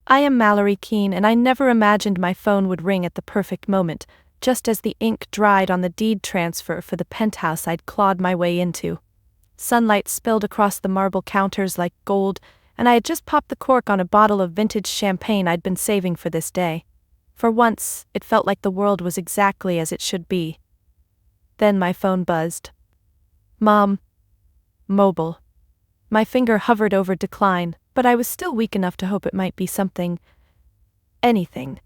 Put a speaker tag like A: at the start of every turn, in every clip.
A: I am Mallory Keene, and I never imagined my phone would ring at the perfect moment, just as the ink dried on the deed transfer for the penthouse I'd clawed my way into. Sunlight spilled across the marble counters like gold, and I had just popped the cork on a bottle of vintage champagne I'd been saving for this day. For once, it felt like the world was exactly as it should be. Then my phone buzzed. Mom. Mobile. My finger hovered over decline, but I was still weak enough to hope it might be something, anything,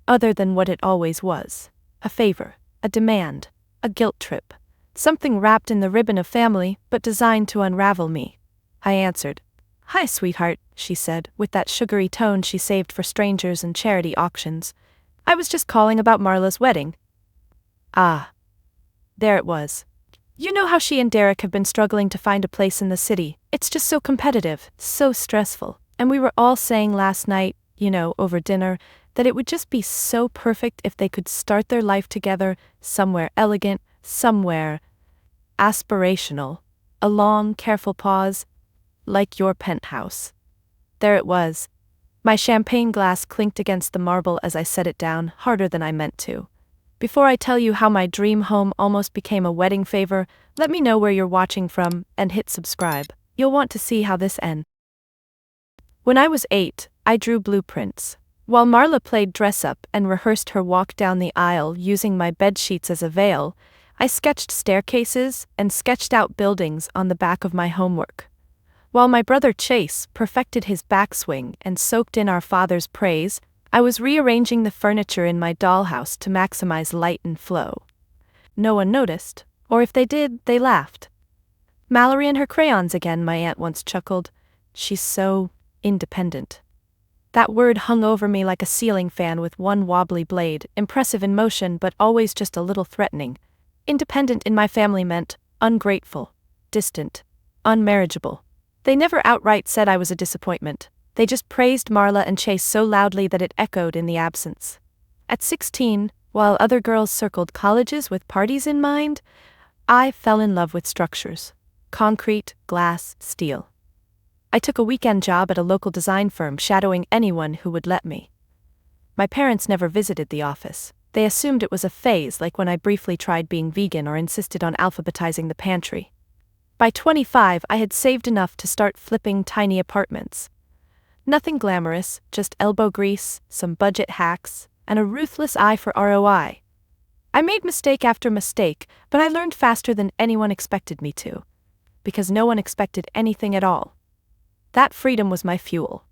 A: other than what it always was. A favor, a demand, a guilt trip. Something wrapped in the ribbon of family, but designed to unravel me. I answered. Hi, sweetheart, she said, with that sugary tone she saved for strangers and charity auctions. I was just calling about Marla's wedding. Ah. There it was. You know how she and Derek have been struggling to find a place in the city. It's just so competitive, so stressful. And we were all saying last night, over dinner, that it would just be so perfect if they could start their life together, somewhere elegant, somewhere aspirational. A long, careful pause, like your penthouse. There it was. My champagne glass clinked against the marble as I set it down, harder than I meant to. Before I tell you how my dream home almost became a wedding favor, let me know where you're watching from and hit subscribe. You'll want to see how this ends. When I was 8, I drew blueprints. While Marla played dress-up and rehearsed her walk down the aisle using my bedsheets as a veil, I sketched staircases and sketched out buildings on the back of my homework. While my brother Chase perfected his backswing and soaked in our father's praise, I was rearranging the furniture in my dollhouse to maximize light and flow. No one noticed, or if they did, they laughed. Mallory and her crayons again, my aunt once chuckled. She's so independent. That word hung over me like a ceiling fan with one wobbly blade, impressive in motion but always just a little threatening. Independent in my family meant ungrateful, distant, unmarriageable. They never outright said I was a disappointment. They just praised Marla and Chase so loudly that it echoed in the absence. At 16, while other girls circled colleges with parties in mind, I fell in love with structures. Concrete, glass, steel. I took a weekend job at a local design firm, shadowing anyone who would let me. My parents never visited the office. They assumed it was a phase, like when I briefly tried being vegan or insisted on alphabetizing the pantry. By 25, I had saved enough to start flipping tiny apartments. Nothing glamorous, just elbow grease, some budget hacks, and a ruthless eye for ROI. I made mistake after mistake, but I learned faster than anyone expected me to. Because no one expected anything at all. That freedom was my fuel.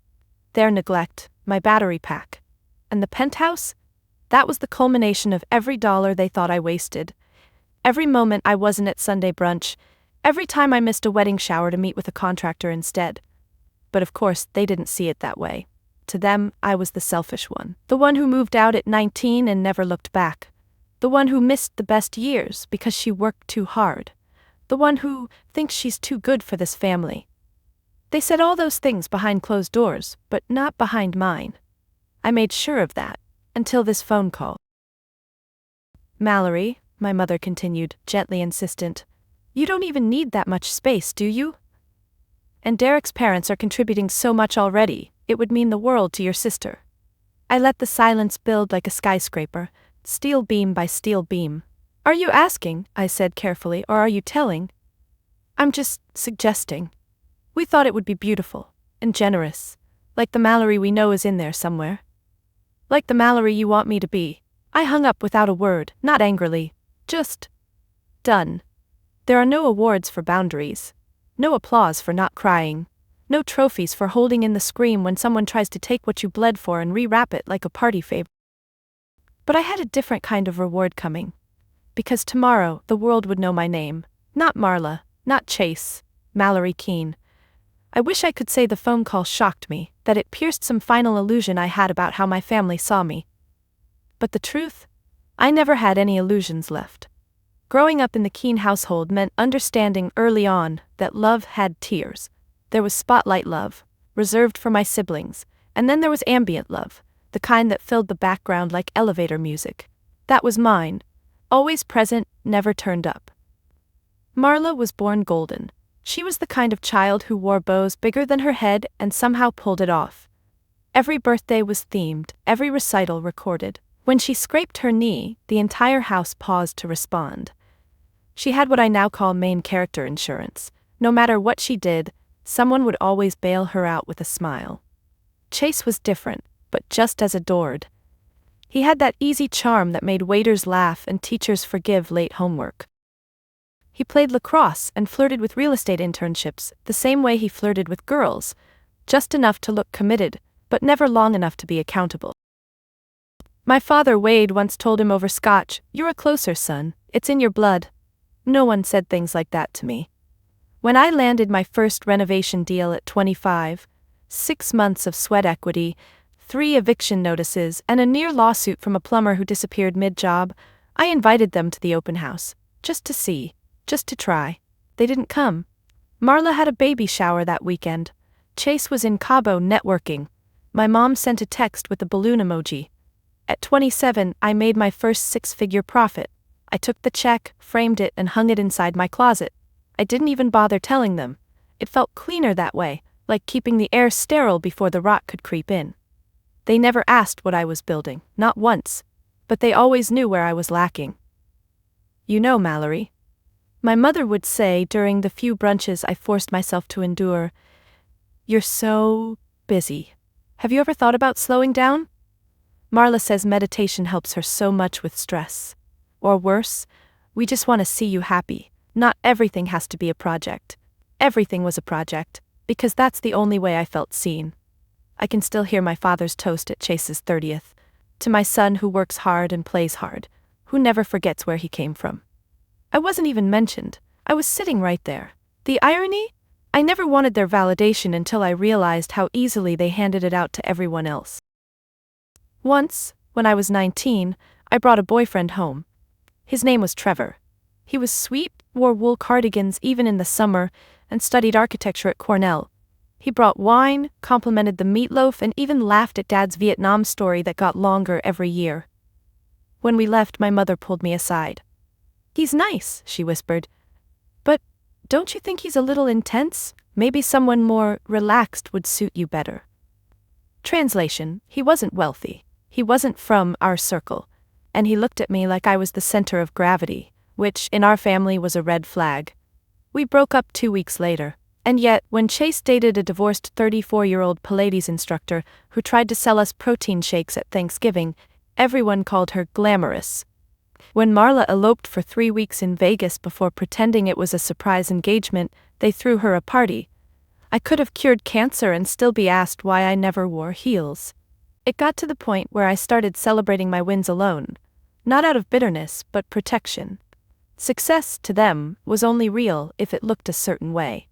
A: Their neglect, my battery pack. And the penthouse? That was the culmination of every dollar they thought I wasted. Every moment I wasn't at Sunday brunch. Every time I missed a wedding shower to meet with a contractor instead. But of course, they didn't see it that way. To them, I was the selfish one. The one who moved out at 19 and never looked back. The one who missed the best years because she worked too hard. The one who thinks she's too good for this family. They said all those things behind closed doors, but not behind mine. I made sure of that, until this phone call. Mallory, my mother continued, gently insistent, you don't even need that much space, do you? And Derek's parents are contributing so much already, it would mean the world to your sister. I let the silence build like a skyscraper, steel beam by steel beam. Are you asking, I said carefully, or are you telling? I'm just suggesting. We thought it would be beautiful, and generous, like the Mallory we know is in there somewhere. Like the Mallory you want me to be. I hung up without a word, not angrily, just done. There are no awards for boundaries. No applause for not crying. No trophies for holding in the scream when someone tries to take what you bled for and rewrap it like a party favor. But I had a different kind of reward coming. Because tomorrow, the world would know my name. Not Marla, not Chase, Mallory Keene. I wish I could say the phone call shocked me, that it pierced some final illusion I had about how my family saw me. But the truth? I never had any illusions left. Growing up in the Keene household meant understanding early on that love had tiers. There was spotlight love, reserved for my siblings, and then there was ambient love, the kind that filled the background like elevator music. That was mine, always present, never turned up. Marla was born golden. She was the kind of child who wore bows bigger than her head and somehow pulled it off. Every birthday was themed, every recital recorded. When she scraped her knee, the entire house paused to respond. She had what I now call main character insurance. No matter what she did, someone would always bail her out with a smile. Chase was different, but just as adored. He had that easy charm that made waiters laugh and teachers forgive late homework. He played lacrosse and flirted with real estate internships the same way he flirted with girls, just enough to look committed, but never long enough to be accountable. My father Wade once told him over scotch, "You're a closer, son, it's in your blood." No one said things like that to me. When I landed my first renovation deal at 25, 6 months of sweat equity, 3 eviction notices, and a near lawsuit from a plumber who disappeared mid-job, I invited them to the open house, just to see, just to try. They didn't come. Marla had a baby shower that weekend. Chase was in Cabo networking. My mom sent a text with a balloon emoji. At 27, I made my first 6-figure profit. I took the check, framed it, and hung it inside my closet. I didn't even bother telling them. It felt cleaner that way, like keeping the air sterile before the rot could creep in. They never asked what I was building, not once, but they always knew where I was lacking. "You know, Mallory," my mother would say during the few brunches I forced myself to endure, "you're so busy. Have you ever thought about slowing down?" Marla says meditation helps her so much with stress. Or worse, we just want to see you happy. Not everything has to be a project. Everything was a project, because that's the only way I felt seen. I can still hear my father's toast at Chase's 30th. To my son who works hard and plays hard, who never forgets where he came from. I wasn't even mentioned. I was sitting right there. The irony? I never wanted their validation until I realized how easily they handed it out to everyone else. Once, when I was 19, I brought a boyfriend home. His name was Trevor. He was sweet, wore wool cardigans even in the summer, and studied architecture at Cornell. He brought wine, complimented the meatloaf, and even laughed at Dad's Vietnam story that got longer every year. When we left, my mother pulled me aside. "He's nice," she whispered. "But don't you think he's a little intense? Maybe someone more relaxed would suit you better." Translation: he wasn't wealthy. He wasn't from our circle. And he looked at me like I was the center of gravity, which, in our family, was a red flag. We broke up 2 weeks later. And yet, when Chase dated a divorced 34-year-old Pilates instructor who tried to sell us protein shakes at Thanksgiving, everyone called her glamorous. When Marla eloped for 3 weeks in Vegas before pretending it was a surprise engagement, they threw her a party. I could have cured cancer and still be asked why I never wore heels. It got to the point where I started celebrating my wins alone. Not out of bitterness, but protection. Success, to them, was only real if it looked a certain way.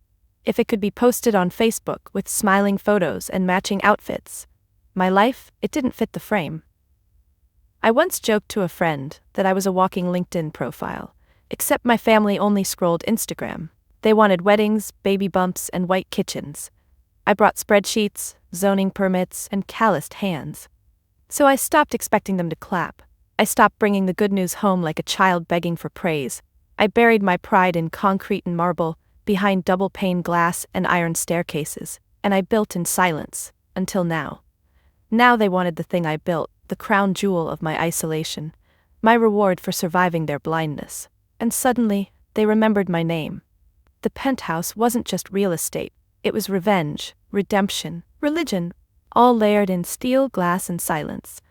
A: If it could be posted on Facebook with smiling photos and matching outfits. My life, it didn't fit the frame. I once joked to a friend that I was a walking LinkedIn profile, except my family only scrolled Instagram. They wanted weddings, baby bumps, and white kitchens. I brought spreadsheets, zoning permits, and calloused hands. So I stopped expecting them to clap. I stopped bringing the good news home like a child begging for praise. I buried my pride in concrete and marble, behind double-pane glass and iron staircases, and I built in silence, until now. Now they wanted the thing I built, the crown jewel of my isolation, my reward for surviving their blindness. And suddenly, they remembered my name. The Penthouse wasn't just real estate, it was revenge, redemption, religion, all layered in steel, glass, and silence.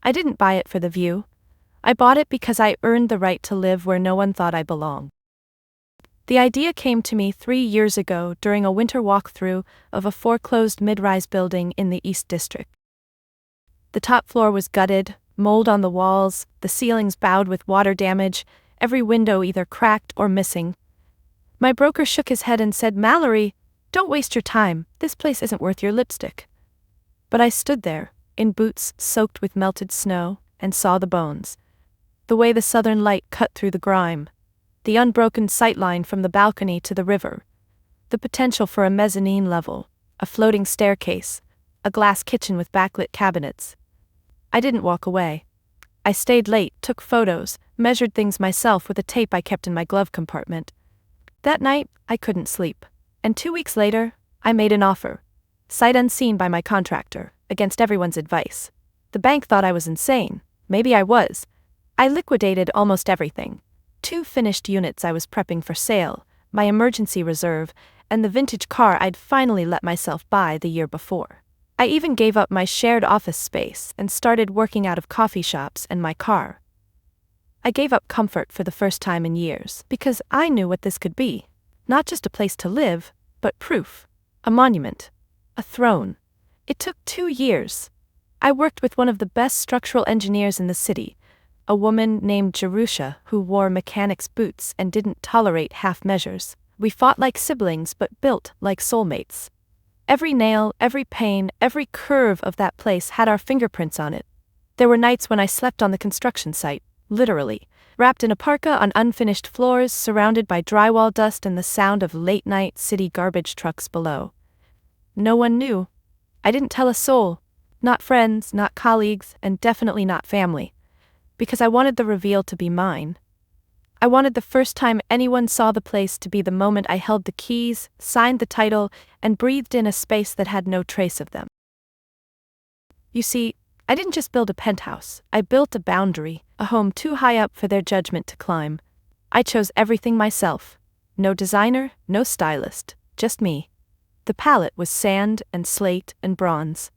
A: I didn't buy it for the view. I bought it because I earned the right to live where no one thought I belonged. The idea came to me 3 years ago during a winter walkthrough of a foreclosed mid-rise building in the East District. The top floor was gutted, mold on the walls, the ceilings bowed with water damage, every window either cracked or missing. My broker shook his head and said, "Mallory, don't waste your time, this place isn't worth your lipstick." But I stood there, in boots soaked with melted snow, and saw the bones. The way the southern light cut through the grime. The unbroken sightline from the balcony to the river. The potential for a mezzanine level, a floating staircase, a glass kitchen with backlit cabinets. I didn't walk away. I stayed late, took photos, measured things myself with a tape I kept in my glove compartment. That night, I couldn't sleep. And 2 weeks later, I made an offer. Sight unseen by my contractor, against everyone's advice. The bank thought I was insane. Maybe I was. I liquidated almost everything. 2 finished units I was prepping for sale, my emergency reserve, and the vintage car I'd finally let myself buy the year before. I even gave up my shared office space and started working out of coffee shops and my car. I gave up comfort for the first time in years because I knew what this could be. Not just a place to live, but proof. A monument. A throne. It took 2 years. I worked with one of the best structural engineers in the city, a woman named Jerusha who wore mechanic's boots and didn't tolerate half measures. We fought like siblings but built like soulmates. Every nail, every pane, every curve of that place had our fingerprints on it. There were nights when I slept on the construction site, literally, wrapped in a parka on unfinished floors, surrounded by drywall dust and the sound of late-night city garbage trucks below. No one knew. I didn't tell a soul. Not friends, not colleagues, and definitely not family. Because I wanted the reveal to be mine. I wanted the first time anyone saw the place to be the moment I held the keys, signed the title, and breathed in a space that had no trace of them. You see, I didn't just build a penthouse, I built a boundary, a home too high up for their judgment to climb. I chose everything myself. No designer, no stylist, just me. The palette was sand and slate and bronze.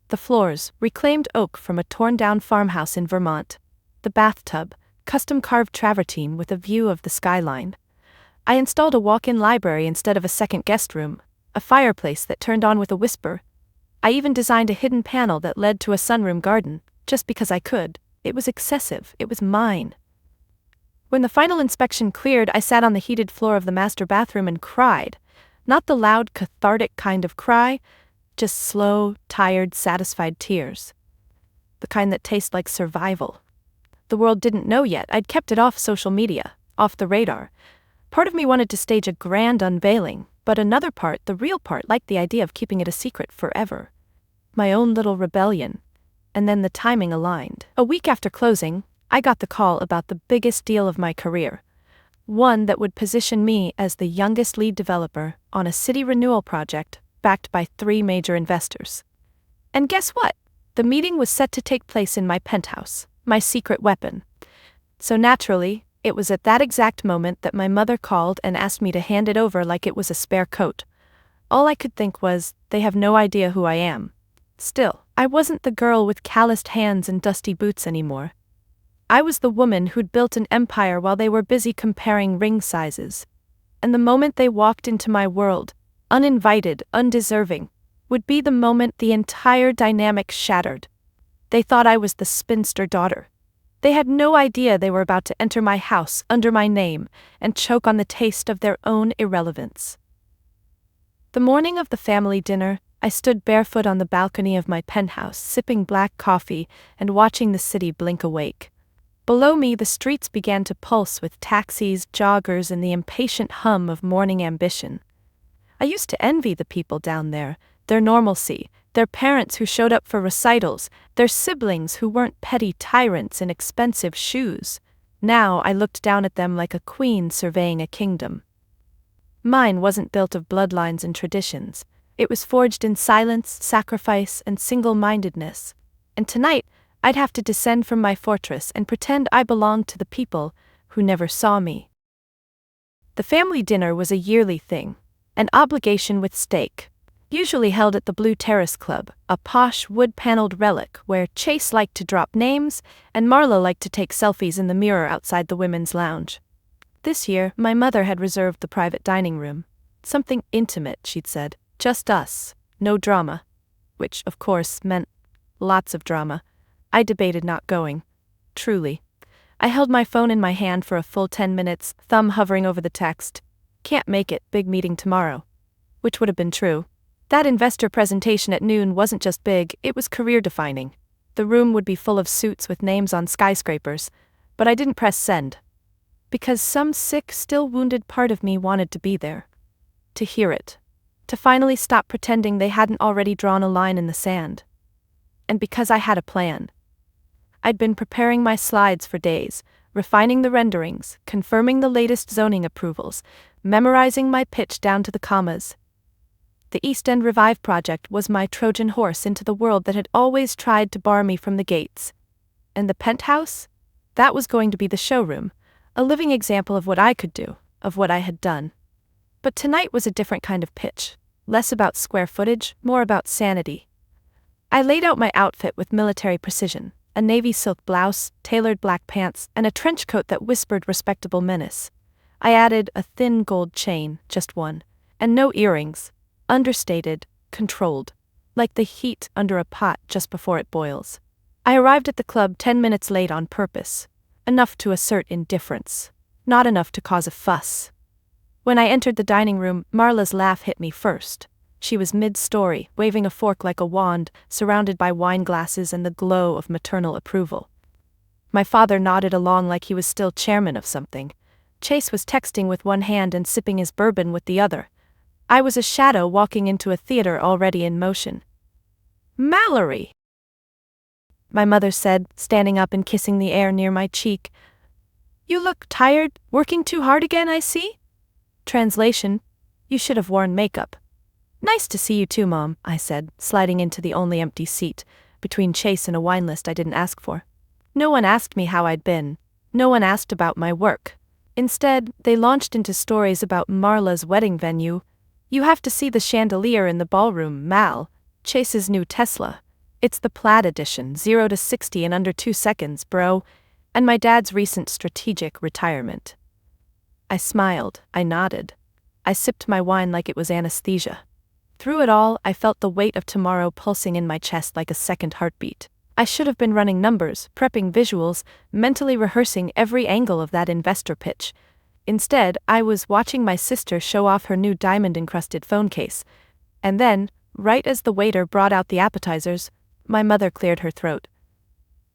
A: The floors, reclaimed oak from a torn-down farmhouse in Vermont. The bathtub, custom-carved travertine with a view of the skyline. I installed a walk-in library instead of a second guest room, a fireplace that turned on with a whisper. I even designed a hidden panel that led to a sunroom garden, just because I could. It was excessive, it was mine. When the final inspection cleared, I sat on the heated floor of the master bathroom and cried. Not the loud, cathartic kind of cry, just slow, tired, satisfied tears. The kind that taste like survival. The world didn't know yet. I'd kept it off social media, off the radar. Part of me wanted to stage a grand unveiling, but another part, the real part, liked the idea of keeping it a secret forever. My own little rebellion. And then the timing aligned. A week after closing, I got the call about the biggest deal of my career. One that would position me as the youngest lead developer on a city renewal project backed by 3 major investors. And guess what? The meeting was set to take place in my penthouse. My secret weapon. So naturally, it was at that exact moment that my mother called and asked me to hand it over like it was a spare coat. All I could think was, they have no idea who I am. Still, I wasn't the girl with calloused hands and dusty boots anymore. I was the woman who'd built an empire while they were busy comparing ring sizes. And the moment they walked into my world, uninvited, undeserving, would be the moment the entire dynamic shattered. They thought I was the spinster daughter. They had no idea they were about to enter my house under my name and choke on the taste of their own irrelevance. The morning of the family dinner, I stood barefoot on the balcony of my penthouse, sipping black coffee and watching the city blink awake. Below me, the streets began to pulse with taxis, joggers, and the impatient hum of morning ambition. I used to envy the people down there, their normalcy, their parents who showed up for recitals, their siblings who weren't petty tyrants in expensive shoes. Now I looked down at them like a queen surveying a kingdom. Mine wasn't built of bloodlines and traditions. It was forged in silence, sacrifice, and single-mindedness. And tonight, I'd have to descend from my fortress and pretend I belonged to the people who never saw me. The family dinner was a yearly thing, an obligation with stake. Usually held at the Blue Terrace Club, a posh wood-paneled relic where Chase liked to drop names and Marla liked to take selfies in the mirror outside the women's lounge. This year, my mother had reserved the private dining room. Something intimate, she'd said. Just us. No drama. Which, of course, meant lots of drama. I debated not going. Truly. I held my phone in my hand for a full 10 minutes, thumb hovering over the text. Can't make it, big meeting tomorrow. Which would have been true. That investor presentation at noon wasn't just big, it was career-defining. The room would be full of suits with names on skyscrapers, but I didn't press send. Because some sick, still wounded part of me wanted to be there. To hear it. To finally stop pretending they hadn't already drawn a line in the sand. And because I had a plan. I'd been preparing my slides for days, refining the renderings, confirming the latest zoning approvals, memorizing my pitch down to the commas. The East End Revive project was my Trojan horse into the world that had always tried to bar me from the gates. And the Penthouse? That was going to be the showroom, a living example of what I could do, of what I had done. But tonight was a different kind of pitch, less about square footage, more about sanity. I laid out my outfit with military precision, a navy silk blouse, tailored black pants, and a trench coat that whispered respectable menace. I added a thin gold chain, just one, and no earrings, understated, controlled, like the heat under a pot just before it boils. I arrived at the club 10 minutes late on purpose, enough to assert indifference, not enough to cause a fuss. When I entered the dining room, Marla's laugh hit me first. She was mid-story, waving a fork like a wand, surrounded by wine glasses and the glow of maternal approval. My father nodded along like he was still chairman of something. Chase was texting with one hand and sipping his bourbon with the other. I was a shadow walking into a theater already in motion. "Mallory!" my mother said, standing up and kissing the air near my cheek. "You look tired, working too hard again, I see?" Translation: "You should have worn makeup." "Nice to see you too, Mom," I said, sliding into the only empty seat, between Chase and a wine list I didn't ask for. No one asked me how I'd been. No one asked about my work. Instead, they launched into stories about Marla's wedding venue. "You have to see the chandelier in the ballroom, Mal. Chase's new Tesla. It's the Plaid edition, 0 to 60 in under 2 seconds, bro. And my dad's recent strategic retirement." I smiled, I nodded. I sipped my wine like it was anesthesia. Through it all, I felt the weight of tomorrow pulsing in my chest like a second heartbeat. I should have been running numbers, prepping visuals, mentally rehearsing every angle of that investor pitch. Instead, I was watching my sister show off her new diamond-encrusted phone case. And then, right as the waiter brought out the appetizers, my mother cleared her throat.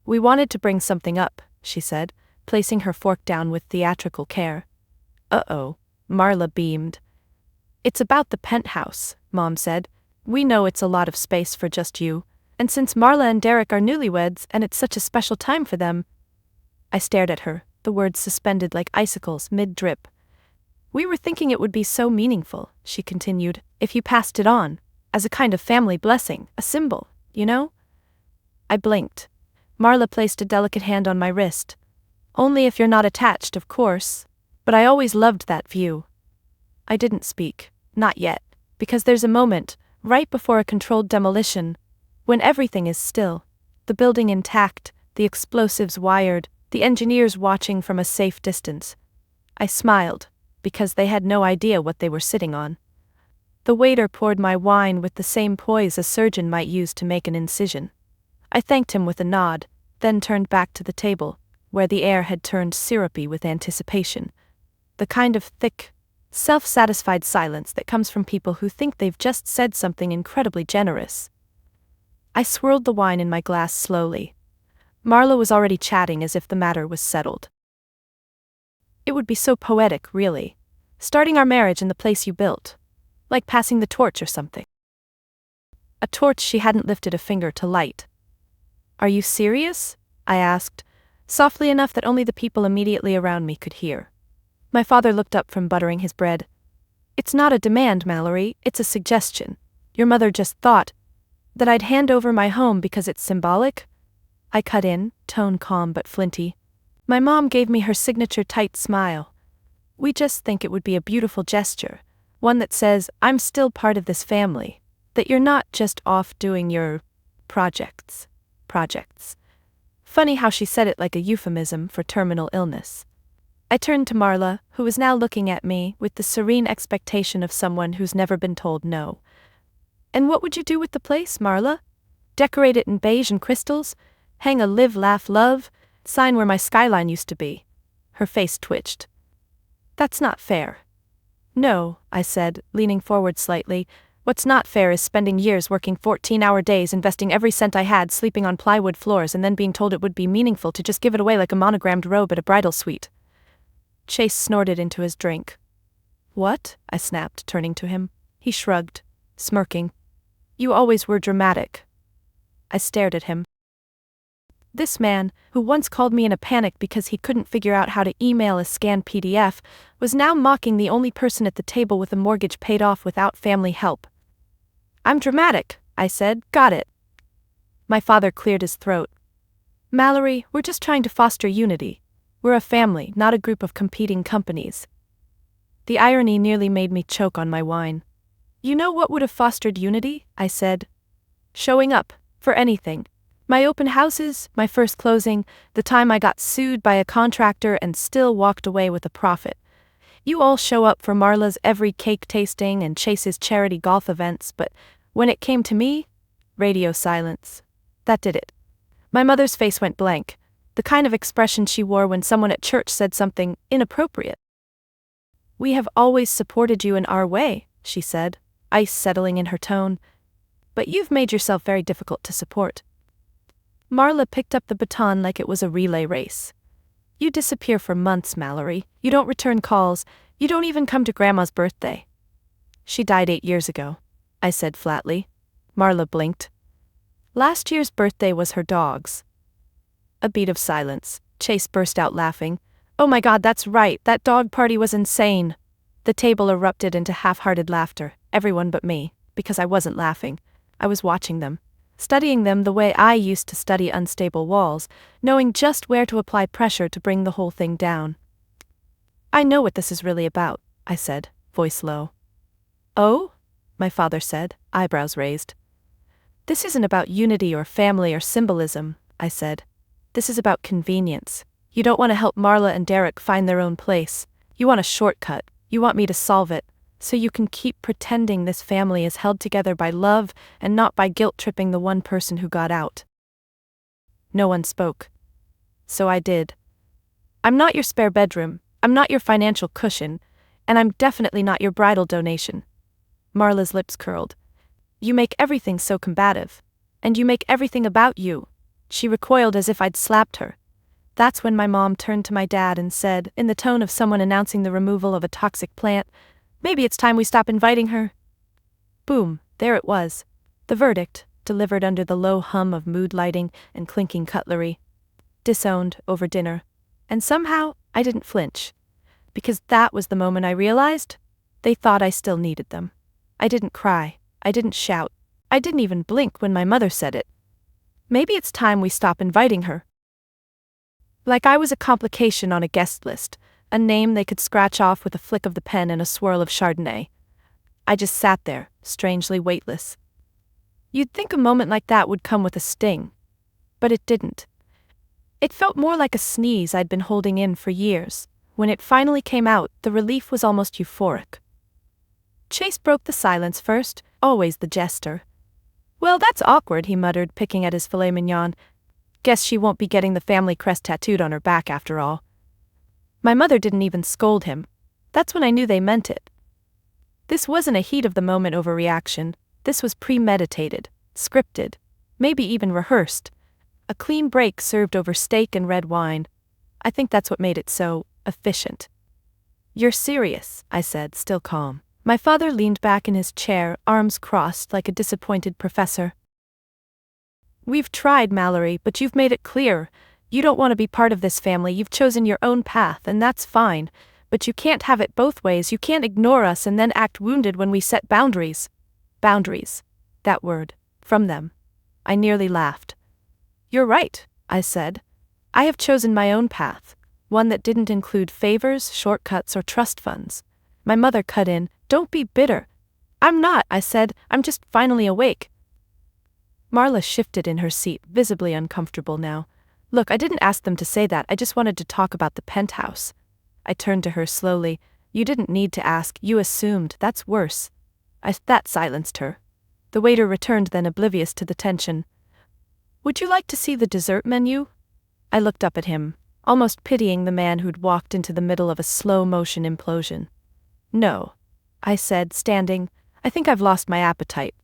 A: "We wanted to bring something up," she said, placing her fork down with theatrical care. "Uh-oh," Marla beamed. "It's about the Penthouse," Mom said. "We know it's a lot of space for just you. And since Marla and Derek are newlyweds and it's such a special time for them..." I stared at her, the words suspended like icicles mid-drip. "We were thinking it would be so meaningful," she continued, "if you passed it on, as a kind of family blessing, a symbol, you know?" I blinked. Marla placed a delicate hand on my wrist. "Only if you're not attached, of course. But I always loved that view." I didn't speak, not yet, because there's a moment, right before a controlled demolition, when everything is still, the building intact, the explosives wired, the engineers watching from a safe distance. I smiled, because they had no idea what they were sitting on. The waiter poured my wine with the same poise a surgeon might use to make an incision. I thanked him with a nod, then turned back to the table, where the air had turned syrupy with anticipation. The kind of thick, self-satisfied silence that comes from people who think they've just said something incredibly generous. I swirled the wine in my glass slowly. Marla was already chatting as if the matter was settled. "It would be so poetic, really. Starting our marriage in the place you built. Like passing the torch or something." A torch she hadn't lifted a finger to light. "Are you serious?" I asked, softly enough that only the people immediately around me could hear. My father looked up from buttering his bread. "It's not a demand, Mallory, it's a suggestion. Your mother just thought that I'd hand over my home because it's symbolic?" I cut in, tone calm but flinty. "My mom gave me her signature tight smile. We just think it would be a beautiful gesture, one that says, I'm still part of this family, that you're not just off doing your projects. Funny how she said it like a euphemism for terminal illness. I turned to Marla, who was now looking at me with the serene expectation of someone who's never been told no. "And what would you do with the place, Marla? Decorate it in beige and crystals? Hang a live, laugh, love sign where my skyline used to be?" Her face twitched. "That's not fair." "No," I said, leaning forward slightly. "What's not fair is spending years working 14-hour days, investing every cent I had, sleeping on plywood floors, and then being told it would be meaningful to just give it away like a monogrammed robe at a bridal suite." Chase snorted into his drink. "What?" I snapped, turning to him. He shrugged, smirking. "You always were dramatic." I stared at him. This man, who once called me in a panic because he couldn't figure out how to email a scanned PDF, was now mocking the only person at the table with a mortgage paid off without family help. I'm dramatic, I said. Got it. My father cleared his throat. Mallory, we're just trying to foster unity. We're a family, not a group of competing companies. The irony nearly made me choke on my wine. You know what would have fostered unity? I said. Showing up, for anything. My open houses, my first closing, the time I got sued by a contractor and still walked away with a profit. You all show up for Marla's every cake tasting and Chase's charity golf events, but when it came to me, radio silence. That did it. My mother's face went blank, the kind of expression she wore when someone at church said something inappropriate. We have always supported you in our way, she said, ice settling in her tone. But you've made yourself very difficult to support. Marla picked up the baton like it was a relay race. You disappear for months, Mallory. You don't return calls. You don't even come to Grandma's birthday. She died 8 years ago, I said flatly. Marla blinked. Last year's birthday was her dog's. A beat of silence. Chase burst out laughing. Oh my God, that's right, that dog party was insane. The table erupted into half-hearted laughter, everyone but me, because I wasn't laughing. I was watching them, studying them the way I used to study unstable walls, knowing just where to apply pressure to bring the whole thing down. I know what this is really about, I said, voice low. Oh? My father said, eyebrows raised. This isn't about unity or family or symbolism, I said. This is about convenience. You don't want to help Marla and Derek find their own place. You want a shortcut. You want me to solve it, so you can keep pretending this family is held together by love and not by guilt-tripping the one person who got out. No one spoke. So I did. I'm not your spare bedroom, I'm not your financial cushion, and I'm definitely not your bridal donation. Marla's lips curled. You make everything so combative. And you make everything about you. She recoiled as if I'd slapped her. That's when my mom turned to my dad and said, in the tone of someone announcing the removal of a toxic plant, maybe it's time we stop inviting her. Boom, there it was. The verdict, delivered under the low hum of mood lighting and clinking cutlery. Disowned over dinner. And somehow, I didn't flinch. Because that was the moment I realized they thought I still needed them. I didn't cry. I didn't shout. I didn't even blink when my mother said it. Maybe it's time we stop inviting her. Like I was a complication on a guest list, a name they could scratch off with a flick of the pen and a swirl of Chardonnay. I just sat there, strangely weightless. You'd think a moment like that would come with a sting. But it didn't. It felt more like a sneeze I'd been holding in for years. When it finally came out, the relief was almost euphoric. Chase broke the silence first, always the jester. Well, that's awkward, he muttered, picking at his filet mignon. Guess she won't be getting the family crest tattooed on her back after all. My mother didn't even scold him. That's when I knew they meant it. This wasn't a heat-of-the-moment overreaction. This was premeditated, scripted, maybe even rehearsed. A clean break served over steak and red wine. I think that's what made it so efficient. You're serious, I said, still calm. My father leaned back in his chair, arms crossed like a disappointed professor. We've tried, Mallory, but you've made it clear. You don't want to be part of this family. You've chosen your own path, and that's fine. But you can't have it both ways. You can't ignore us and then act wounded when we set boundaries. Boundaries. That word. From them. I nearly laughed. You're right, I said. I have chosen my own path, one that didn't include favors, shortcuts, or trust funds. My mother cut in. Don't be bitter. I'm not, I said. I'm just finally awake. Marla shifted in her seat, visibly uncomfortable now. Look, I didn't ask them to say that. I just wanted to talk about the penthouse. I turned to her slowly. You didn't need to ask. You assumed. That's worse. That silenced her. The waiter returned, then oblivious to the tension. Would you like to see the dessert menu? I looked up at him, almost pitying the man who'd walked into the middle of a slow-motion implosion. No, I said, standing. I think I've lost my appetite.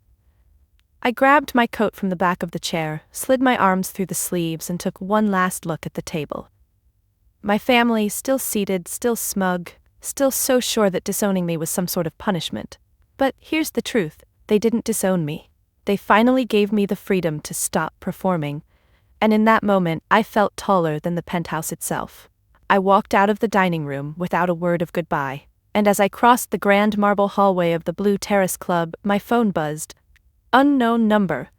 A: I grabbed my coat from the back of the chair, slid my arms through the sleeves, and took one last look at the table. My family, still seated, still smug, still so sure that disowning me was some sort of punishment. But here's the truth, they didn't disown me. They finally gave me the freedom to stop performing. And in that moment, I felt taller than the penthouse itself. I walked out of the dining room without a word of goodbye. And as I crossed the grand marble hallway of the Blue Terrace Club, my phone buzzed. Unknown number.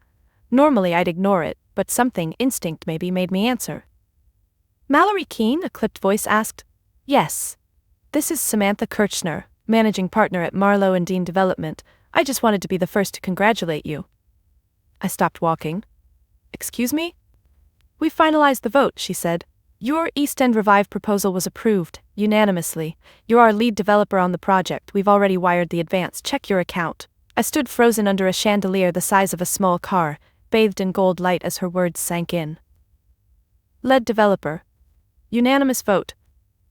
A: Normally I'd ignore it, but something, instinct maybe, made me answer. Mallory Keene, a clipped voice asked. Yes. This is Samantha Kirchner, managing partner at Marlowe and Dean Development. I just wanted to be the first to congratulate you. I stopped walking. Excuse me? We finalized the vote, she said. Your East End Revive proposal was approved, unanimously. You're our lead developer on the project. We've already wired the advance. Check your account. I stood frozen under a chandelier the size of a small car, bathed in gold light as her words sank in. Lead developer. Unanimous vote.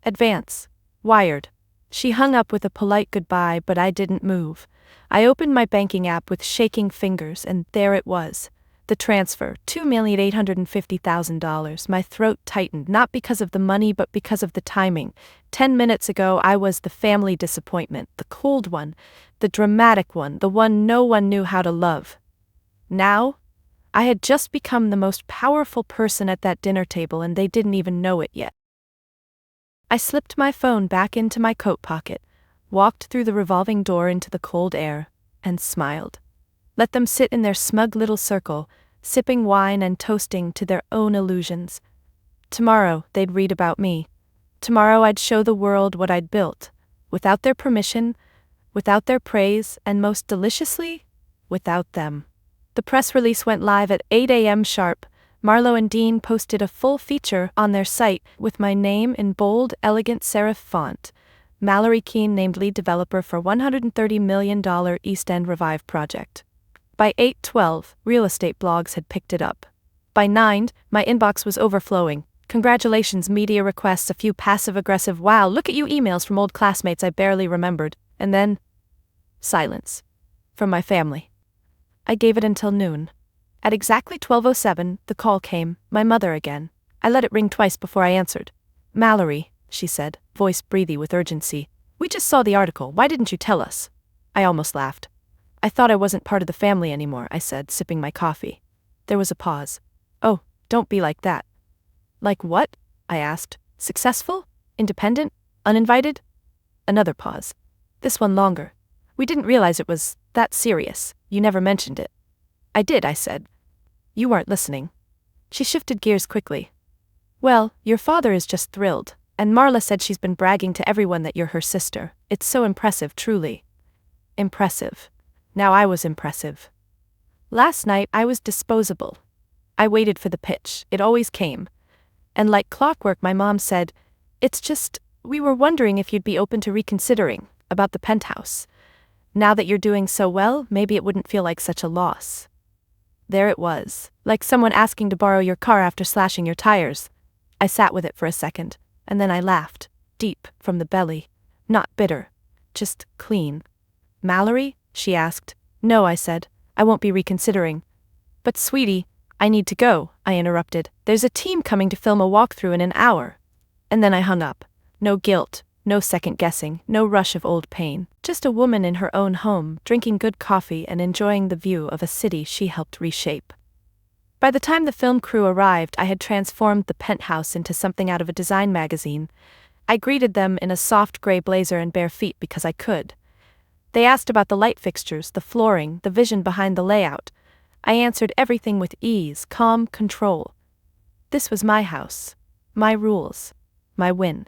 A: Advance. Wired. She hung up with a polite goodbye, but I didn't move. I opened my banking app with shaking fingers, and there it was. The transfer, $2,850,000. My throat tightened, not because of the money but because of the timing. 10 minutes ago I was the family disappointment, the cold one, the dramatic one, the one no one knew how to love. Now, I had just become the most powerful person at that dinner table, and they didn't even know it yet. I slipped my phone back into my coat pocket, walked through the revolving door into the cold air, and smiled. Let them sit in their smug little circle, sipping wine and toasting to their own illusions. Tomorrow they'd read about me. Tomorrow I'd show the world what I'd built, without their permission, without their praise, and most deliciously, without them. The press release went live at 8 a.m. sharp. Marlowe and Dean posted a full feature on their site with my name in bold, elegant serif font. Mallory Keene named lead developer for $130 million East End Revive project. By 8:12, real estate blogs had picked it up. By 9, my inbox was overflowing. Congratulations, media requests, a few passive-aggressive wow, look at you emails from old classmates I barely remembered. And then, silence. From my family. I gave it until noon. At exactly 12:07, the call came, my mother again. I let it ring twice before I answered. Mallory, she said, voice breathy with urgency. We just saw the article, why didn't you tell us? I almost laughed. I thought I wasn't part of the family anymore, I said, sipping my coffee. There was a pause. Oh, don't be like that. Like what? I asked. Successful? Independent? Uninvited? Another pause. This one longer. We didn't realize it was that serious. You never mentioned it. I did, I said. You weren't listening. She shifted gears quickly. Well, your father is just thrilled, and Marla said she's been bragging to everyone that you're her sister. It's so impressive, truly. Impressive. Now I was impressive. Last night I was disposable. I waited for the pitch, it always came. And like clockwork my mom said, it's just, we were wondering if you'd be open to reconsidering, about the Penthouse. Now that you're doing so well, maybe it wouldn't feel like such a loss. There it was, like someone asking to borrow your car after slashing your tires. I sat with it for a second, and then I laughed, deep, from the belly. Not bitter. Just clean. Mallory? She asked. No, I said. I won't be reconsidering. But sweetie, I need to go, I interrupted. There's a team coming to film a walkthrough in an hour. And then I hung up. No guilt, no second guessing, no rush of old pain. Just a woman in her own home, drinking good coffee and enjoying the view of a city she helped reshape. By the time the film crew arrived, I had transformed the Penthouse into something out of a design magazine. I greeted them in a soft gray blazer and bare feet because I could. They asked about the light fixtures, the flooring, the vision behind the layout. I answered everything with ease, calm control. This was my house, my rules, my win.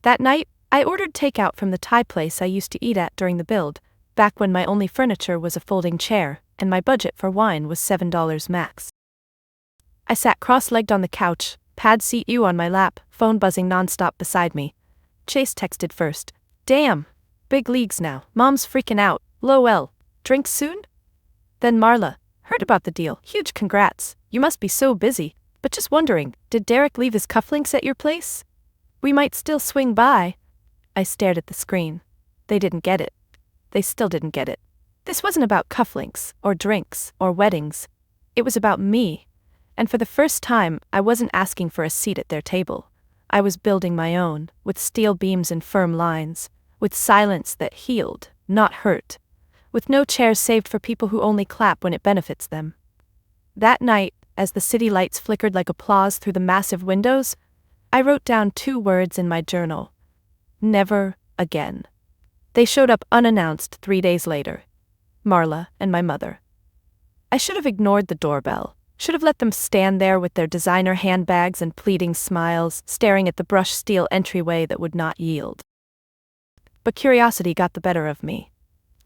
A: That night, I ordered takeout from the Thai place I used to eat at during the build, back when my only furniture was a folding chair, and my budget for wine was $7 max. I sat cross-legged on the couch, pad seat on my lap, phone buzzing nonstop beside me. Chase texted first. Damn! Big leagues now, mom's freaking out, lol. Drinks soon? Then Marla. Heard about the deal, huge congrats, you must be so busy, but just wondering, did Derek leave his cufflinks at your place? We might still swing by. I stared at the screen. They didn't get it. They still didn't get it. This wasn't about cufflinks, or drinks, or weddings. It was about me. And for the first time, I wasn't asking for a seat at their table. I was building my own, with steel beams and firm lines, with silence that healed, not hurt, with no chairs saved for people who only clap when it benefits them. That night, as the city lights flickered like applause through the massive windows, I wrote down 2 words in my journal. Never again. They showed up unannounced 3 days later. Marla and my mother. I should have ignored the doorbell. Should have let them stand there with their designer handbags and pleading smiles, staring at the brushed steel entryway that would not yield. But curiosity got the better of me.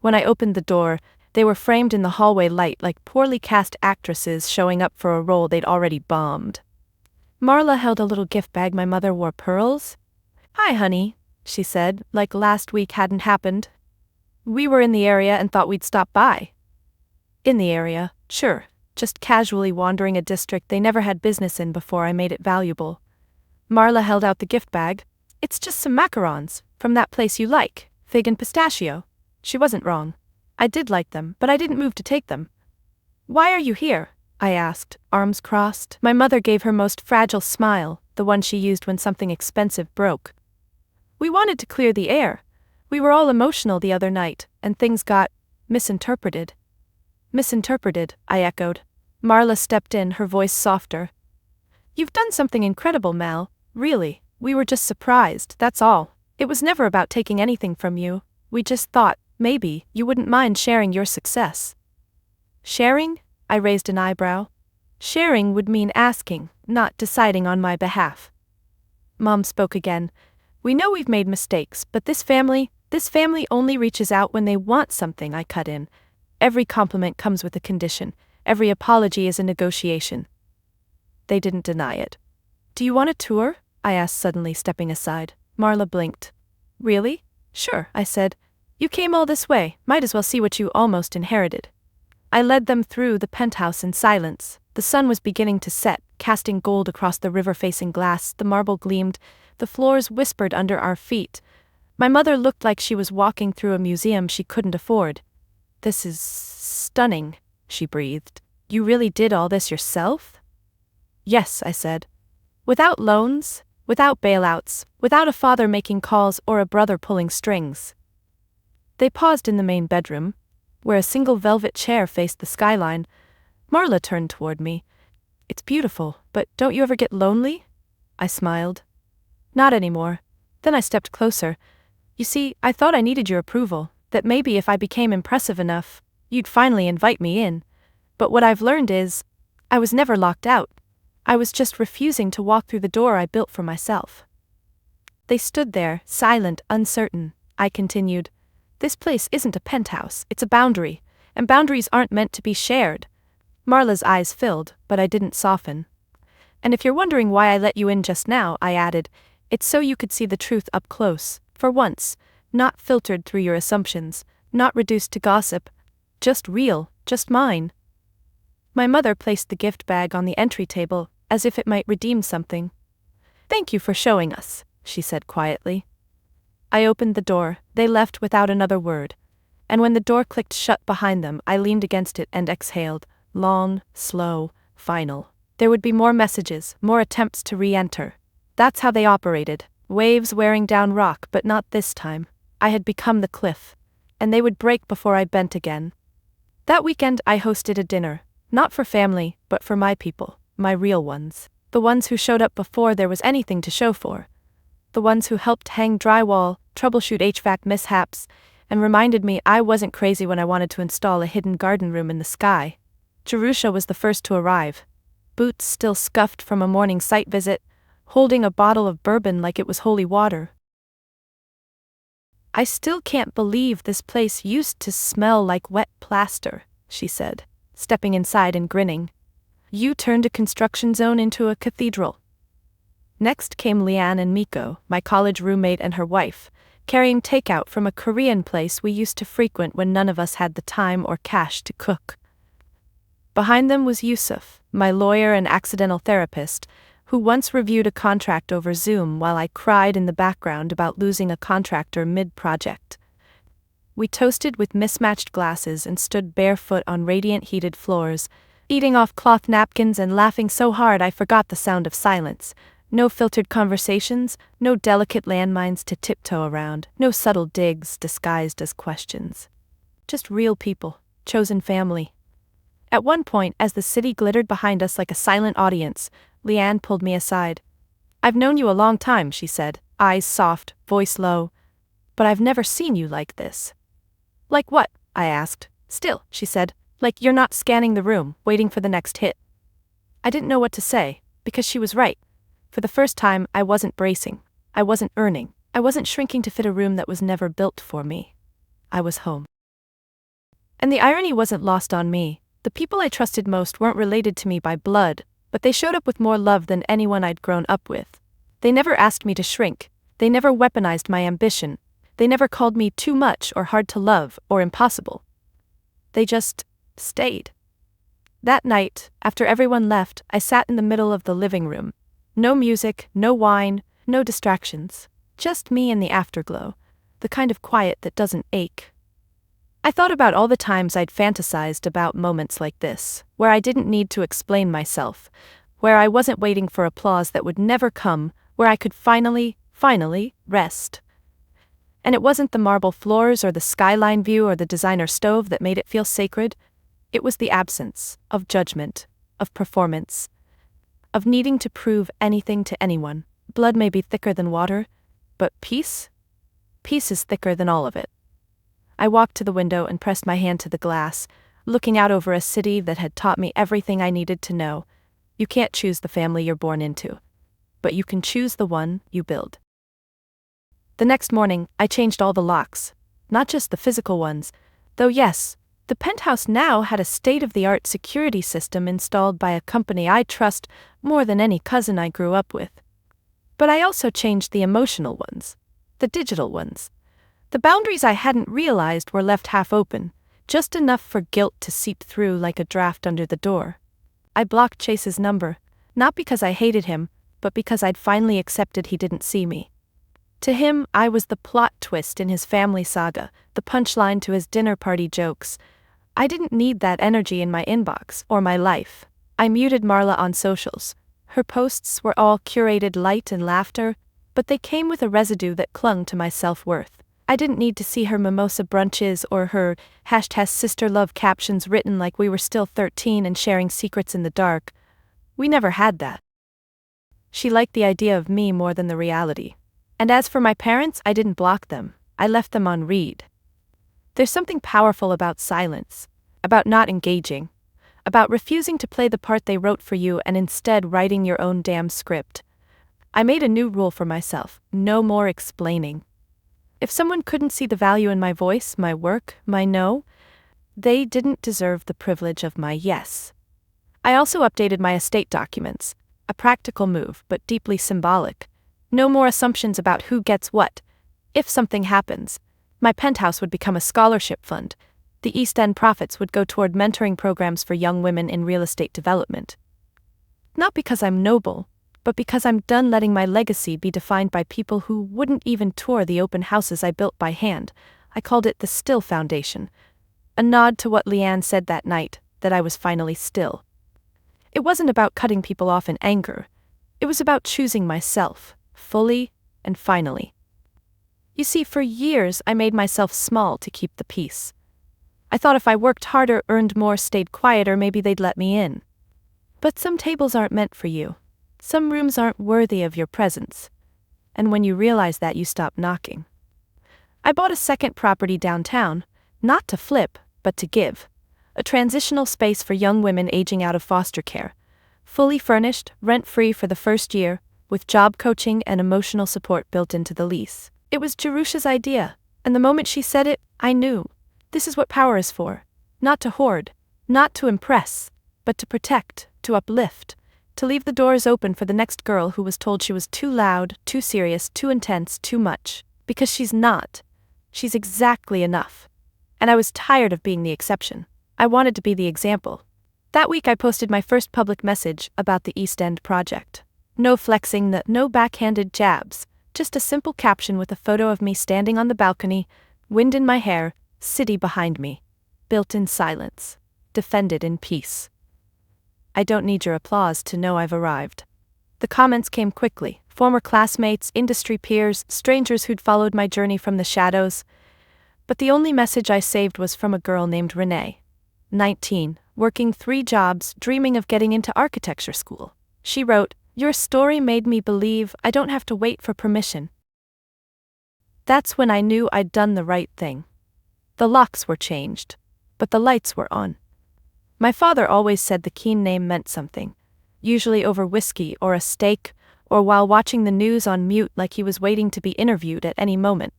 A: When I opened the door, they were framed in the hallway light like poorly cast actresses showing up for a role they'd already bombed. Marla held a little gift bag. My mother wore pearls. "Hi, honey," she said, like last week hadn't happened. "We were in the area and thought we'd stop by." In the area, sure, just casually wandering a district they never had business in before I made it valuable. Marla held out the gift bag. "It's just some macarons, from that place you like, fig and pistachio." She wasn't wrong. I did like them, but I didn't move to take them. "Why are you here?" I asked, arms crossed. My mother gave her most fragile smile, the one she used when something expensive broke. "We wanted to clear the air. We were all emotional the other night, and things got misinterpreted." "Misinterpreted," I echoed. Marla stepped in, her voice softer. "You've done something incredible, Mal, really. We were just surprised, that's all. It was never about taking anything from you. We just thought, maybe, you wouldn't mind sharing your success." "Sharing?" I raised an eyebrow. "Sharing would mean asking, not deciding on my behalf." Mom spoke again. "We know we've made mistakes, but this family only reaches out when they want something," I cut in. "Every compliment comes with a condition. Every apology is a negotiation." They didn't deny it. "Do you want a tour?" I asked suddenly, stepping aside. Marla blinked. "Really?" "Sure," I said. "You came all this way, might as well see what you almost inherited." I led them through the penthouse in silence. The sun was beginning to set, casting gold across the river-facing glass. The marble gleamed, the floors whispered under our feet. My mother looked like she was walking through a museum she couldn't afford. "This is stunning," she breathed. "You really did all this yourself?" "Yes," I said. "Without loans, without bailouts, without a father making calls or a brother pulling strings." They paused in the main bedroom, where a single velvet chair faced the skyline. Marla turned toward me. "It's beautiful, but don't you ever get lonely?" I smiled. "Not anymore." Then I stepped closer. "You see, I thought I needed your approval, that maybe if I became impressive enough, you'd finally invite me in. But what I've learned is, I was never locked out. I was just refusing to walk through the door I built for myself." They stood there, silent, uncertain. I continued. "This place isn't a penthouse, it's a boundary, and boundaries aren't meant to be shared." Marla's eyes filled, but I didn't soften. "And if you're wondering why I let you in just now," I added, "it's so you could see the truth up close, for once, not filtered through your assumptions, not reduced to gossip, just real, just mine." My mother placed the gift bag on the entry table, as if it might redeem something. "Thank you for showing us," she said quietly. I opened the door. They left without another word. And when the door clicked shut behind them, I leaned against it and exhaled, long, slow, final. There would be more messages, more attempts to re-enter. That's how they operated, waves wearing down rock, but not this time. I had become the cliff, and they would break before I bent again. That weekend I hosted a dinner, not for family, but for my people, my real ones. The ones who showed up before there was anything to show for. The ones who helped hang drywall, troubleshoot HVAC mishaps, and reminded me I wasn't crazy when I wanted to install a hidden garden room in the sky. Jerusha was the first to arrive, boots still scuffed from a morning site visit, holding a bottle of bourbon like it was holy water. "I still can't believe this place used to smell like wet plaster," she said, stepping inside and grinning. "You turned a construction zone into a cathedral." Next came Leanne and Miko, my college roommate and her wife, carrying takeout from a Korean place we used to frequent when none of us had the time or cash to cook. Behind them was Yusuf, my lawyer and accidental therapist, who once reviewed a contract over Zoom while I cried in the background about losing a contractor mid-project. We toasted with mismatched glasses and stood barefoot on radiant heated floors, eating off cloth napkins and laughing so hard I forgot the sound of silence. No filtered conversations, no delicate landmines to tiptoe around, no subtle digs disguised as questions. Just real people, chosen family. At one point, as the city glittered behind us like a silent audience, Leanne pulled me aside. "I've known you a long time," she said, eyes soft, voice low. "But I've never seen you like this." "Like what?" I asked. "Still," she said, Like you're not scanning the room, waiting for the next hit. I didn't know what to say, because she was right. For the first time, I wasn't bracing. I wasn't earning. I wasn't shrinking to fit a room that was never built for me. I was home. And the irony wasn't lost on me. The people I trusted most weren't related to me by blood, but they showed up with more love than anyone I'd grown up with. They never asked me to shrink. They never weaponized my ambition. They never called me too much or hard to love or impossible. They just stayed. That night, after everyone left, I sat in the middle of the living room. No music, no wine, no distractions. Just me and the afterglow. The kind of quiet that doesn't ache. I thought about all the times I'd fantasized about moments like this, where I didn't need to explain myself, where I wasn't waiting for applause that would never come, where I could finally rest. And it wasn't the marble floors or the skyline view or the designer stove that made it feel sacred. It was the absence of judgment, of performance, of needing to prove anything to anyone. Blood may be thicker than water, but peace? Peace is thicker than all of it. I walked to the window and pressed my hand to the glass, looking out over a city that had taught me everything I needed to know. You can't choose the family you're born into, but you can choose the one you build. The next morning, I changed all the locks, not just the physical ones, though yes, the penthouse now had a state-of-the-art security system installed by a company I trust more than any cousin I grew up with. But I also changed the emotional ones, the digital ones. The boundaries I hadn't realized were left half open, just enough for guilt to seep through like a draft under the door. I blocked Chase's number, not because I hated him, but because I'd finally accepted he didn't see me. To him, I was the plot twist in his family saga, the punchline to his dinner party jokes. I didn't need that energy in my inbox or my life. I muted Marla on socials. Her posts were all curated light and laughter, but they came with a residue that clung to my self-worth. I didn't need to see her mimosa brunches or her #sisterlove captions written like we were still 13 and sharing secrets in the dark. We never had that. She liked the idea of me more than the reality. And as for my parents, I didn't block them. I left them on read. There's something powerful about silence, about not engaging, about refusing to play the part they wrote for you and instead writing your own damn script. I made a new rule for myself: no more explaining. If someone couldn't see the value in my voice, my work, my no, they didn't deserve the privilege of my yes. I also updated my estate documents, a practical move but deeply symbolic. No more assumptions about who gets what. If something happens, my penthouse would become a scholarship fund. The East End profits would go toward mentoring programs for young women in real estate development. Not because I'm noble, but because I'm done letting my legacy be defined by people who wouldn't even tour the open houses I built by hand. I called it the Still Foundation, a nod to what Leanne said that night, that I was finally still. It wasn't about cutting people off in anger. It was about choosing myself, fully and finally. You see, for years I made myself small to keep the peace. I thought if I worked harder, earned more, stayed quieter, maybe they'd let me in. But some tables aren't meant for you. Some rooms aren't worthy of your presence. And when you realize that, you stop knocking. I bought a second property downtown, not to flip, but to give. A transitional space for young women aging out of foster care. Fully furnished, rent-free for the first year, with job coaching and emotional support built into the lease. It was Jerusha's idea, and the moment she said it, I knew. This is what power is for. Not to hoard, not to impress, but to protect, to uplift, to leave the doors open for the next girl who was told she was too loud, too serious, too intense, too much. Because she's not. She's exactly enough. And I was tired of being the exception. I wanted to be the example. That week I posted my first public message about the East End project. No flexing, no backhanded jabs, just a simple caption with a photo of me standing on the balcony, wind in my hair, city behind me. Built in silence. Defended in peace. I don't need your applause to know I've arrived. The comments came quickly. Former classmates, industry peers, strangers who'd followed my journey from the shadows. But the only message I saved was from a girl named Renee. 19, working 3 jobs, dreaming of getting into architecture school. She wrote, "Your story made me believe I don't have to wait for permission." That's when I knew I'd done the right thing. The locks were changed, but the lights were on. My father always said the Keene name meant something, usually over whiskey or a steak, or while watching the news on mute like he was waiting to be interviewed at any moment.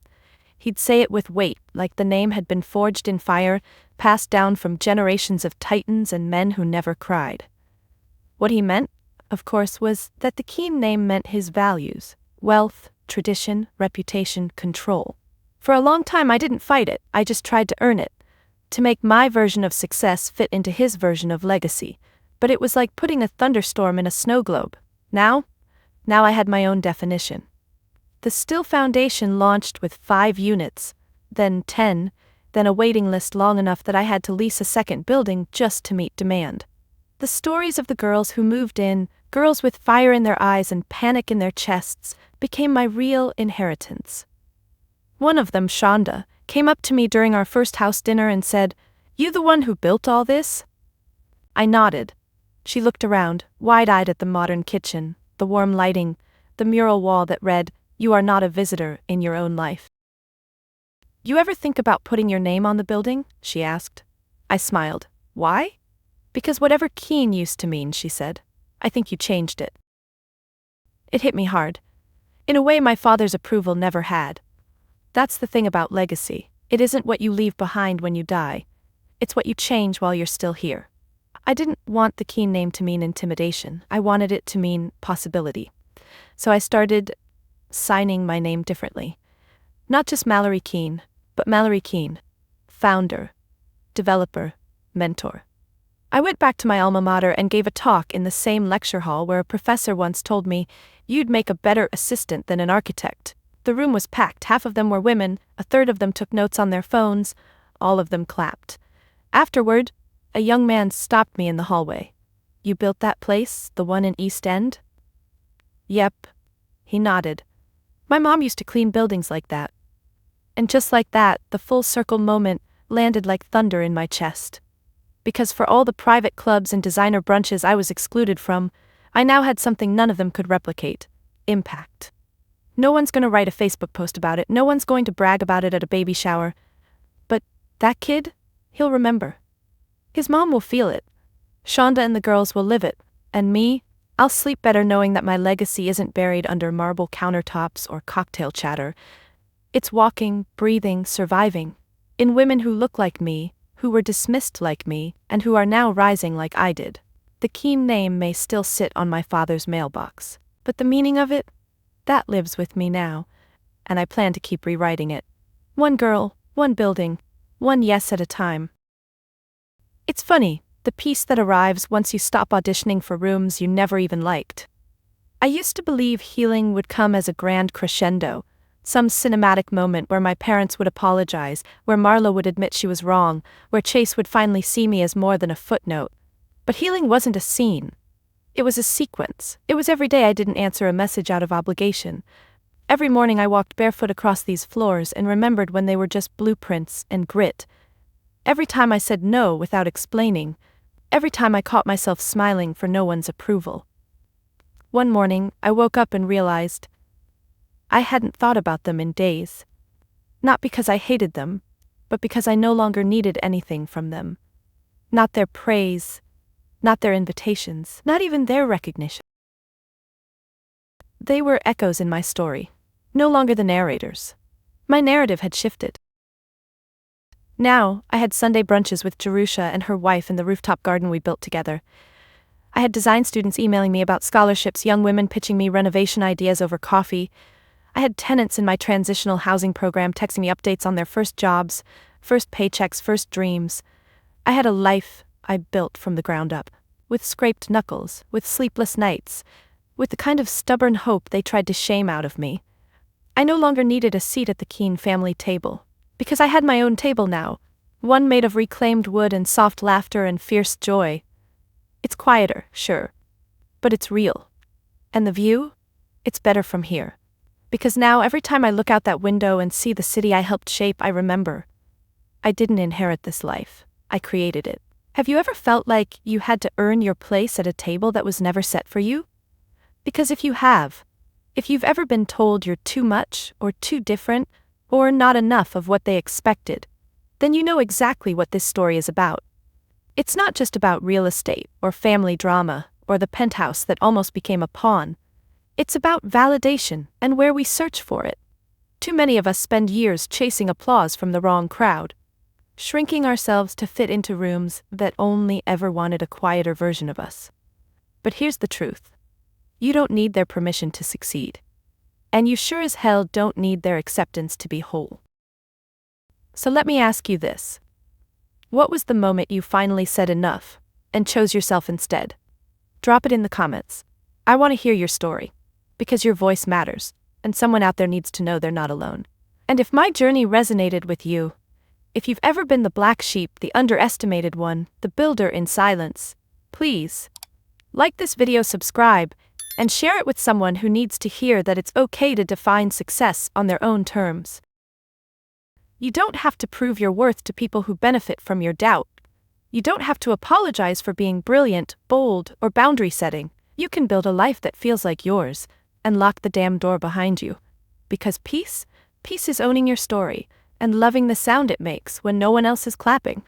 A: He'd say it with weight, like the name had been forged in fire, passed down from generations of titans and men who never cried. What he meant, of course, was that the Keene name meant his values: wealth, tradition, reputation, control. For a long time I didn't fight it, I just tried to earn it, to make my version of success fit into his version of legacy. But it was like putting a thunderstorm in a snow globe. Now I had my own definition. The Still Foundation launched with 5 units, then 10, then a waiting list long enough that I had to lease a second building just to meet demand. The stories of the girls who moved in, girls with fire in their eyes and panic in their chests, became my real inheritance. One of them, Shonda, came up to me during our first house dinner and said, "You the one who built all this?" I nodded. She looked around, wide-eyed at the modern kitchen, the warm lighting, the mural wall that read, "You are not a visitor in your own life." "You ever think about putting your name on the building?" she asked. I smiled. "Why?" "Because whatever Keene used to mean," she said, "I think you changed it." It hit me hard. In a way my father's approval never had. That's the thing about legacy. It isn't what you leave behind when you die. It's what you change while you're still here. I didn't want the Keene name to mean intimidation. I wanted it to mean possibility. So I started signing my name differently. Not just Mallory Keene, but Mallory Keene. Founder, developer, mentor. I went back to my alma mater and gave a talk in the same lecture hall where a professor once told me, "You'd make a better assistant than an architect." The room was packed, half of them were women, a third of them took notes on their phones, all of them clapped. Afterward, a young man stopped me in the hallway. "You built that place, the one in East End?" "Yep." He nodded. "My mom used to clean buildings like that." And just like that, the full circle moment landed like thunder in my chest. Because for all the private clubs and designer brunches I was excluded from, I now had something none of them could replicate: impact. No one's going to write a Facebook post about it, no one's going to brag about it at a baby shower. But that kid, he'll remember. His mom will feel it. Shonda and the girls will live it. And me, I'll sleep better knowing that my legacy isn't buried under marble countertops or cocktail chatter. It's walking, breathing, surviving, in women who look like me, who were dismissed like me, and who are now rising like I did. The Keene name may still sit on my father's mailbox, but the meaning of it? That lives with me now, and I plan to keep rewriting it. One girl, one building, one yes at a time. It's funny, the peace that arrives once you stop auditioning for rooms you never even liked. I used to believe healing would come as a grand crescendo, some cinematic moment where my parents would apologize, where Marla would admit she was wrong, where Chase would finally see me as more than a footnote. But healing wasn't a scene. It was a sequence. It was every day I didn't answer a message out of obligation. Every morning I walked barefoot across these floors and remembered when they were just blueprints and grit. Every time I said no without explaining. Every time I caught myself smiling for no one's approval. One morning, I woke up and realized I hadn't thought about them in days. Not because I hated them, but because I no longer needed anything from them. Not their praise, not their invitations, not even their recognition. They were echoes in my story, no longer the narrators. My narrative had shifted. Now, I had Sunday brunches with Jerusha and her wife in the rooftop garden we built together. I had design students emailing me about scholarships, young women pitching me renovation ideas over coffee. I had tenants in my transitional housing program texting me updates on their first jobs, first paychecks, first dreams. I had a life I built from the ground up, with scraped knuckles, with sleepless nights, with the kind of stubborn hope they tried to shame out of me. I no longer needed a seat at the Keene family table, because I had my own table now, one made of reclaimed wood and soft laughter and fierce joy. It's quieter, sure, but it's real. And the view? It's better from here. Because now every time I look out that window and see the city I helped shape, I remember. I didn't inherit this life. I created it. Have you ever felt like you had to earn your place at a table that was never set for you? Because if you have, if you've ever been told you're too much or too different or not enough of what they expected, then you know exactly what this story is about. It's not just about real estate or family drama or the penthouse that almost became a pawn. It's about validation and where we search for it. Too many of us spend years chasing applause from the wrong crowd, shrinking ourselves to fit into rooms that only ever wanted a quieter version of us. But here's the truth. You don't need their permission to succeed. And you sure as hell don't need their acceptance to be whole. So let me ask you this. What was the moment you finally said enough and chose yourself instead? Drop it in the comments. I want to hear your story, because your voice matters, and someone out there needs to know they're not alone. And if my journey resonated with you, if you've ever been the black sheep, the underestimated one, the builder in silence, please like this video, subscribe, and share it with someone who needs to hear that it's okay to define success on their own terms. You don't have to prove your worth to people who benefit from your doubt. You don't have to apologize for being brilliant, bold, or boundary setting. You can build a life that feels like yours, and lock the damn door behind you. Because peace is owning your story, and loving the sound it makes when no one else is clapping.